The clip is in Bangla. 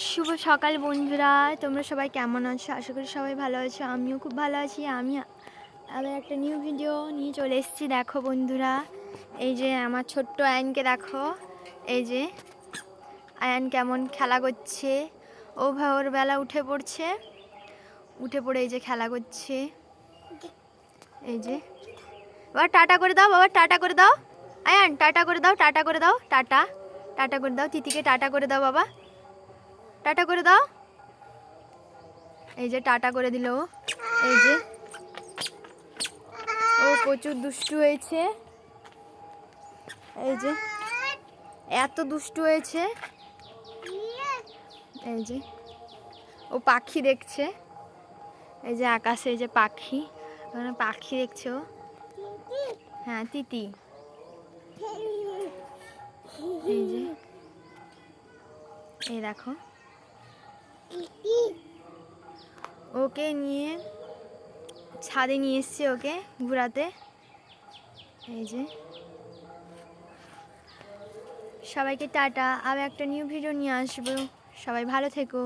শুভ সকাল বন্ধুরা, তোমরা সবাই কেমন আছো? আশা করি সবাই ভালো আছো। আমিও খুব ভালো আছি। আমি আবার একটা নিউ ভিডিও নিয়ে চলে এসেছি। দেখো বন্ধুরা, এই যে আমার ছোট্ট আয়নকে দেখো। এই যে আয়ন কেমন খেলা করছে। ও ভোরবেলা উঠে পড়ছে, উঠে পড়ে এই যে খেলা করছে। এই যে বাবা টাটা করে দাও, বাবা টাটা করে দাও। আয়ান টাটা করে দাও, টাটা করে দাও, টাটা টাটা করে দাও। তিতিকে টাটা করে দাও, বাবা টাটা করে দাও। এই যে টাটা করে দিল। এই যে ও প্রচুর দুষ্টু হয়েছে। এই যে এত দুষ্টু হয়েছে। এই যে ও পাখি দেখছে। এই যে আকাশে এই যে পাখি, পাখি দেখছে ও। হ্যাঁ তিতি। এই যে এই দেখো ওকে নিয়ে ছাদে নিয়ে এসছি ওকে ঘোরাতে। এই যে সবাইকে টাটা। আবার একটা নিউ ভিডিও নিয়ে আসবো। সবাই ভালো থেকো।